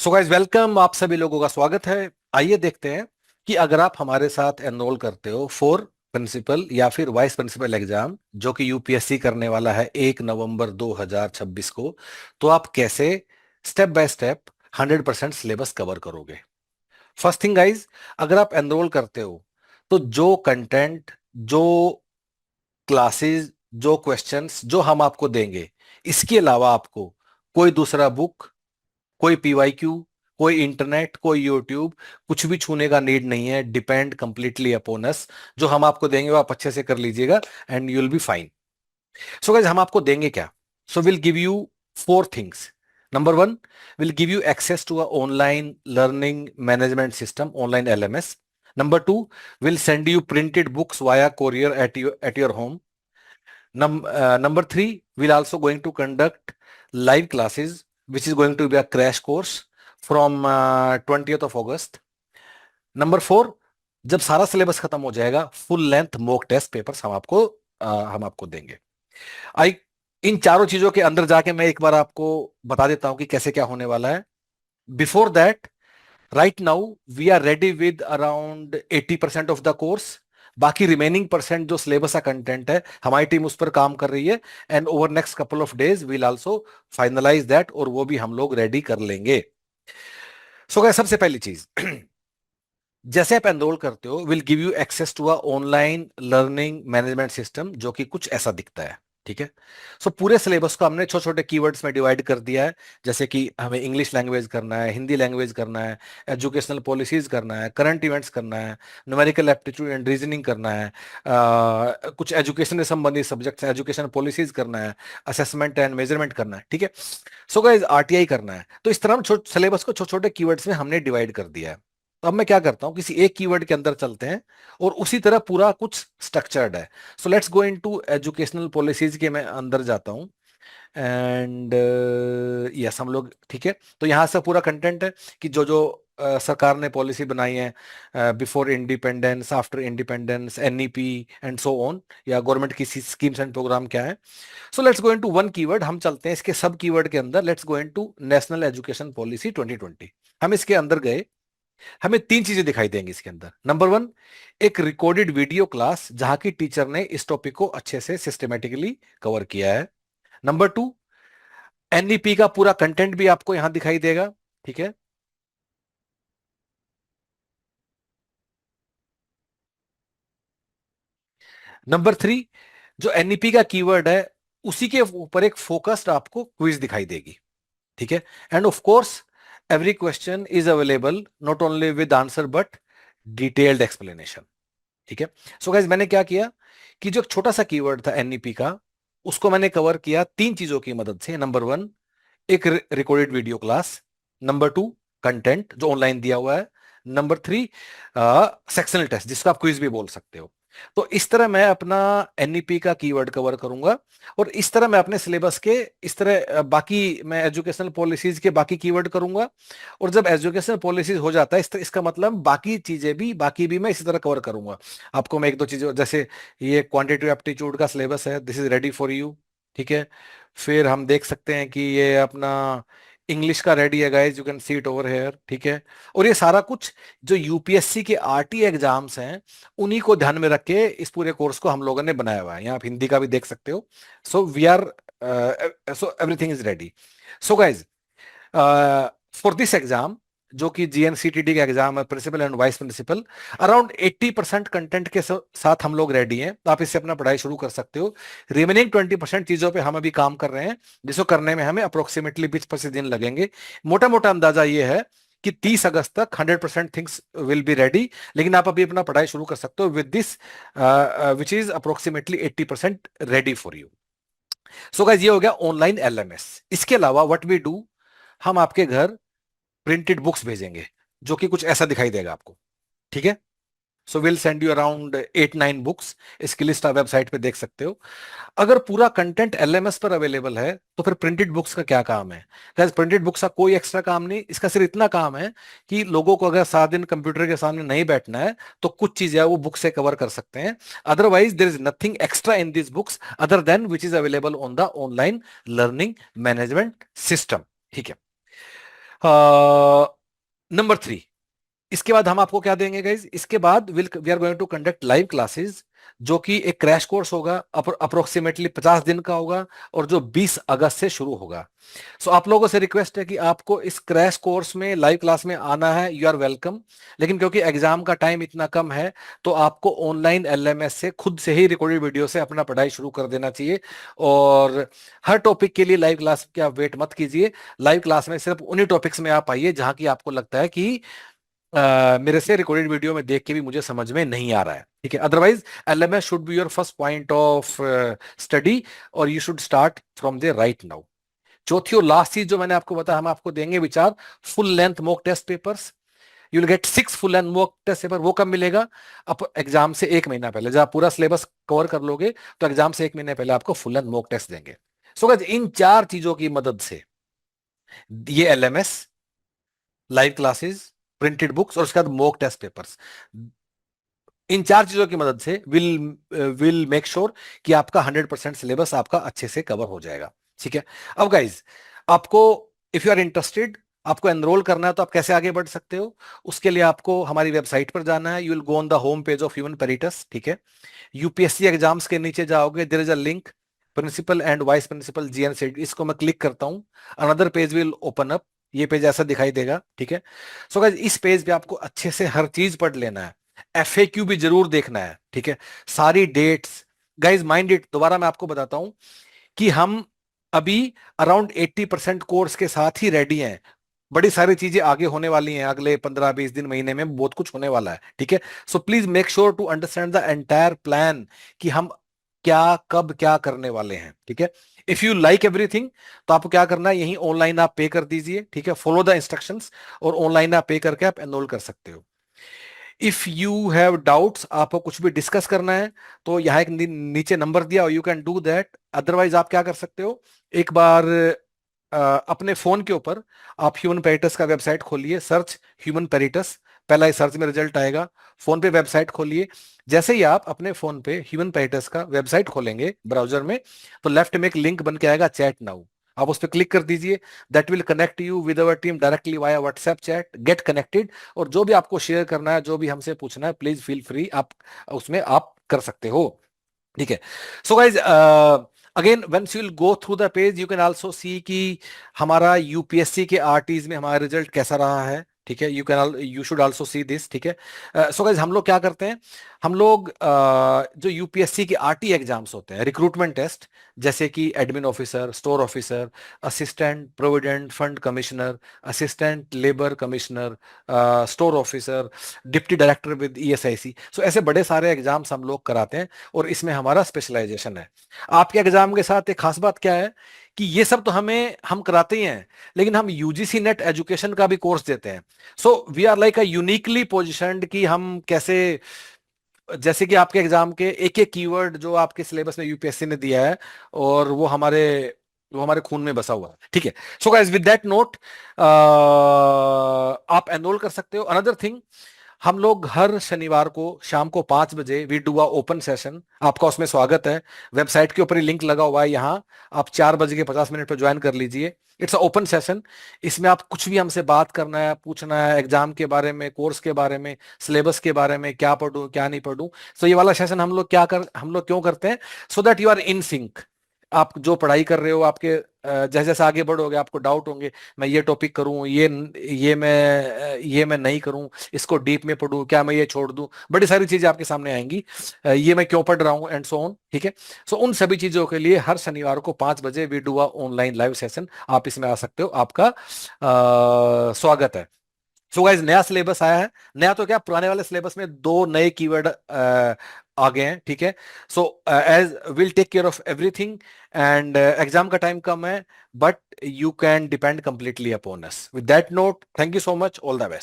So guys welcome, आप सभी लोगों का स्वागत है। आइए देखते हैं कि अगर आप हमारे साथ एनरोल करते हो फॉर प्रिंसिपल या फिर वाइस प्रिंसिपल एग्जाम जो कि यूपीएससी करने वाला है 1 नवंबर 2026 को, तो आप कैसे step by step 100% syllabus cover करोगे। फर्स्ट थिंग गाइज, अगर आप एनरोल करते हो तो जो कंटेंट, जो क्लासेस, जो क्वेश्चंस जो हम आपको देंगे, इसके अलावा आपको कोई दूसरा बुक, कोई पीवाईक्यू, कोई इंटरनेट, कोई यूट्यूब, कुछ भी छूने का नीड नहीं है। डिपेंड कंप्लीटली अपॉन अस। जो हम आपको देंगे वो आप अच्छे से कर लीजिएगा and you will be fine. So guys, हम आपको देंगे क्या? So will give you four things. Number one, will give you access to a online learning management system, online LMS. Number two, we'll send you printed books via courier at your home. Number three, we'll also going to conduct live classes, which is going to be a crash course from 20th of August. Number four, जब सारा syllabus खत्म हो जाएगा, full length mock test papers हम आपको देंगे। आई इन चारों चीजों के अंदर जाके मैं एक बार आपको बता देता हूं कि कैसे क्या होने वाला है। Before that, right now we are ready with around 80% of the course. बाकी रिमेनिंग परसेंट जो सिलेबस का कंटेंट है, हमारी टीम उस पर काम कर रही है and over next couple of days we'll also finalize that, और वो भी हम लोग रेडी कर लेंगे। सो गाइस, सबसे पहली चीज, जैसे आप एनरोल करते हो, will give you access to a online learning management system जो कि कुछ ऐसा दिखता है। ठीक है। सो पूरे सिलेबस को हमने छोटे छोटे कीवर्ड्स में डिवाइड कर दिया है, जैसे कि हमें इंग्लिश लैंग्वेज करना है, हिंदी लैंग्वेज करना है, एजुकेशनल पॉलिसीज करना है, करंट इवेंट्स करना है, न्यूमेरिकल एप्टीट्यूड एंड रीजनिंग करना है, कुछ एजुकेशन से संबंधित सब्जेक्ट्स हैं, एजुकेशन पॉलिसीज करना है, असेसमेंट एंड मेजरमेंट करना है। ठीक है। सो गाइस, आरटीआई करना है। तो इस तरह हम सिलेबस को छोटे छोटे कीवर्ड्स में हमने डिवाइड कर दिया है। तो अब मैं क्या करता हूं, किसी एक कीवर्ड के अंदर चलते हैं और उसी तरह पूरा कुछ स्ट्रक्चर्ड है। So let's go into educational policies के मैं अंदर जाता हूं एंड यस, हम लोग ठीक है। तो यहां से पूरा कंटेंट है कि जो जो सरकार ने पॉलिसी बनाई है before independence, after independence, NEP and so on, या गवर्नमेंट की स्कीम्स एंड प्रोग्राम क्या है। So let's go into one keyword, हम चलते हैं इसके सब कीवर्ड के अंदर। Let's go into national education policy 2020। हम इसके अंदर गए, हमें तीन चीजें दिखाई देंगी इसके अंदर। नंबर वन, एक रिकॉर्डेड वीडियो क्लास जहां की टीचर ने इस टॉपिक को अच्छे से सिस्टमेटिकली कवर किया है। नंबर टू, एनईपी का पूरा कंटेंट भी आपको यहां दिखाई देगा। ठीक है। नंबर थ्री, जो एनईपी का कीवर्ड है उसी के ऊपर एक फोकस्ड आपको क्विज दिखाई देगी। ठीक है। End of course, every question is available not only with answer but detailed explanation. ठीक है। सो गाइज, मैंने क्या किया कि जो छोटा सा कीवर्ड था एनईपी का, उसको मैंने कवर किया तीन चीजों की मदद से। नंबर वन, एक recorded video class. Number two, content जो ऑनलाइन दिया हुआ है। नंबर थ्री, सेक्शनल टेस्ट जिसको आप क्विज भी बोल सकते हो। तो इस तरह मैं अपना एनईपी का कीवर्ड कवर करूंगा, और इस तरह मैं अपने सिलेबस के इस तरह बाकी मैं एजुकेशनल पॉलिसीज के बाकी कीवर्ड करूंगा। और जब एजुकेशनल पॉलिसीज हो जाता है इसका मतलब बाकी भी मैं इसी तरह कवर करूंगा। आपको मैं एक दो चीजें, जैसे ये क्वांटिटेटिव एप्टीट्यूड का सिलेबस है, this is ready for you. ठीक है। फिर हम देख सकते हैं कि ये अपना इंग्लिश का रेडी है guys, you can see it over here. ठीक है। और ये सारा कुछ जो यूपीएससी के आरटी एग्जाम्स हैं, उन्हीं को ध्यान में रख के इस पूरे कोर्स को हम लोगों ने बनाया हुआ है। यहाँ आप हिंदी का भी देख सकते हो। So we are so everything is ready. So guys, for this exam जो कि जीएनसीटीडी का एग्जाम है, principal and vice principal, around 80% content के साथ हम लोग रेडी हैं। तो आप इससे अपना पढ़ाई शुरू कर सकते हो। रिमेनिंग 20% चीजों पे हम अभी काम कर रहे हैं, जिसको करने में हमें अप्रोक्सीमेटली 20-25 दिन लगेंगे। मोटा मोटा अंदाजा ये है कि 30 अगस्त तक 100% थिंग्स विल बी रेडी। लेकिन आप अभी अपना पढ़ाई शुरू कर सकते हो with this, which is approximately 80% ready for you. So guys, ये हो गया ऑनलाइन एलएमएस। इसके अलावा व्हाट वी डू, हम आपके घर प्रिंटेड बुक्स भेजेंगे जो कि कुछ ऐसा दिखाई देगा आपको। ठीक है। So will send you around 8-9 books. इसकी लिस्ट आप वेबसाइट पे देख सकते हो। अगर पूरा कंटेंट एलएमएस पर अवेलेबल है तो फिर प्रिंटेड बुक्स का क्या काम है? गाइस, प्रिंटेड बुक्स का कोई एक्स्ट्रा काम नहीं, इसका सिर्फ इतना काम है कि लोगों को अगर सारा दिन कंप्यूटर के सामने नहीं बैठना है तो कुछ चीजें वो बुक से कवर कर सकते हैं। Otherwise there is nothing extra in this books other than which is available on the online learning management system. ठीक है। नंबर 3, इसके बाद हम आपको क्या देंगे गाइज, इसके बाद we are going to conduct live classes, जो कि एक क्रैश कोर्स होगा, अप्रोक्सीमेटली 50 दिन का होगा, और जो 20 अगस्त से शुरू होगा। सो आप लोगों से रिक्वेस्ट है कि आपको इस क्रैश कोर्स में लाइव क्लास में आना है, यू आर वेलकम। लेकिन क्योंकि एग्जाम का टाइम इतना कम है, तो आपको ऑनलाइन एलएमएस से खुद से ही रिकॉर्डेड वीडियो से अपना पढ़ाई शुरू कर देना चाहिए। और हर टॉपिक के लिए लाइव क्लास की आप वेट मत कीजिए। लाइव क्लास में सिर्फ उन्हीं टॉपिक्स में आप आइए जहां की आपको लगता है कि मेरे से रिकॉर्डेड वीडियो में देख के भी मुझे समझ में नहीं आ रहा है, ठीक है। Otherwise LMS should be your first point of study, और you should start from the right now. चौथी और लास्ट चीज जो मैंने आपको बताया, हम आपको देंगे which are full length mock test papers. You will get 6 full length mock test paper. वो कब मिलेगा? अब एग्जाम से एक महीना पहले, जब आप पूरा सिलेबस कवर कर लोगे, तो एग्जाम से एक महीने पहले आपको फुल लेंथ मॉक टेस्ट देंगे। सो गाइस, इन 4 चीजों की मदद से ये LMS, live classes, printed books और उसके बाद मॉक टेस्ट पेपर्स, इन 4 चीजों की मदद से विल मेक श्योर कि आपका 100% सिलेबस आपका अच्छे से कवर हो जाएगा, ठीक है। अब गाइज, आपको इफ यू आर इंटरेस्टेड, आपको एनरोल करना है, तो आप कैसे आगे बढ़ सकते हो? उसके लिए आपको हमारी वेबसाइट पर जाना है। You will go on the home page of human peritus, ठीक है। यूपीएससी एग्जाम्स के नीचे जाओगे, there is a link, principal and vice principal GNCT. इसको मैं क्लिक करता हूं, another page will open up. ये पेज ऐसा दिखाई देगा, ठीक है। सो गाइस, इस पेज पे आपको अच्छे से हर चीज पढ़ लेना है। एफएक्यू भी जरूर देखना है, ठीक है। सारी डेट्स, गाइज माइंड इट, दोबारा मैं आपको बताता हूं कि हम अभी अराउंड 80% कोर्स के साथ ही रेडी हैं। बड़ी सारी चीजें आगे होने वाली हैं, अगले 15-20 दिन, महीने में बहुत कुछ होने वाला है, ठीक है। So please make sure to understand the entire plan, कि हम क्या कब क्या करने वाले हैं, ठीक है। इफ यू लाइक एवरीथिंग, तो आपको क्या करना है, यही ऑनलाइन आप पे कर दीजिए, ठीक है। फॉलो द इंस्ट्रक्शंस, और ऑनलाइन आप पे करके आप एनरोल कर सकते हो। इफ यू हैव डाउट्स, आपको कुछ भी डिस्कस करना है, तो यहाँ एक नीचे नंबर दिया, you can do that. Otherwise आप क्या कर सकते हो, एक बार अपने फोन के ऊपर आप ह्यूमन पेरिटस का वेबसाइट खोलिए, सर्च ह्यूमन पेरिटस, पहला ही सर्च में रिजल्ट आएगा। फोन पे वेबसाइट खोलिए। जैसे ही आप अपने फोन पे ह्यूमन पेरिटस का वेबसाइट खोलेंगे ब्राउजर में, तो लेफ्ट में एक लिंक बन के आएगा, चैट नाउ। आप उस पर क्लिक कर दीजिए। That will connect you with our team directly via WhatsApp chat. Get connected, और जो भी आपको शेयर करना है, जो भी हमसे पूछना है, प्लीज फील फ्री, आप उसमें आप कर सकते हो, ठीक है। So guys, again once you will go through the page, you can also see कि हमारा यूपीएससी के आरटीज में हमारा रिजल्ट कैसा रहा है, ठीक है। You should also see this, ठीक है। सो गाइज, हम लोग क्या करते हैं, हम लोग जो यूपीएससी के आरटी एग्जाम्स होते हैं, रिक्रूटमेंट टेस्ट, जैसे कि admin officer, store officer, assistant provident fund commissioner, assistant labour commissioner, store officer, deputy director with ESIC, so ऐसे बड़े सारे एग्जाम्स हम लोग कराते हैं, और इसमें हमारा स्पेशलाइजेशन है। आपके एग्जाम के साथ एक खास बात क्या है, कि ये सब तो हम कराते ही हैं, लेकिन हम यूजीसी नेट एजुकेशन का भी कोर्स देते हैं। So we are like a uniquely positioned, कि हम कैसे, जैसे कि आपके एग्जाम के एक एक कीवर्ड जो आपके सिलेबस में यूपीएससी ने दिया है, और वो हमारे खून में बसा हुआ है, ठीक है। So guys, with that note, आप एनरोल कर सकते हो। अनदर थिंग, हम लोग हर शनिवार को शाम को 5 बजे we do a open session, आपका उसमें स्वागत है। वेबसाइट के ऊपर ही लिंक लगा हुआ है, यहाँ आप 4 बज के 50 मिनट पर ज्वाइन कर लीजिए। It's a open session. इसमें आप कुछ भी हमसे बात करना है, पूछना है, एग्जाम के बारे में, कोर्स के बारे में, सिलेबस के बारे में, क्या पढ़ूं क्या नहीं पढ़ूं। सो ये वाला सेशन हम लोग क्यों करते हैं, so that you are in sync. आप जो पढ़ाई कर रहे हो, आपके जैसे जैसे आगे बढ़ोगे, आपको डाउट होंगे, मैं ये टॉपिक करूं, ये मैं नहीं करूं, इसको डीप में पढ़ूं, क्या मैं ये छोड़ दूं, बड़ी सारी चीजें आपके सामने आएंगी। ये मैं क्यों पढ़ रहा हूं, एंड सो ऑन, ठीक है। सो उन सभी चीजों के लिए हर शनिवार को 5 बजे we do a online live session. आप इसमें आ सकते हो, आपका स्वागत है। सो गाइस, नया सिलेबस आया है। नया तो क्या, पुराने वाले सिलेबस में 2 नए कीवर्ड आ गए हैं, ठीक है। So as will take care of everything, and exam का टाइम कम है, but you can depend completely upon us. With that note, thank you so much, all the best.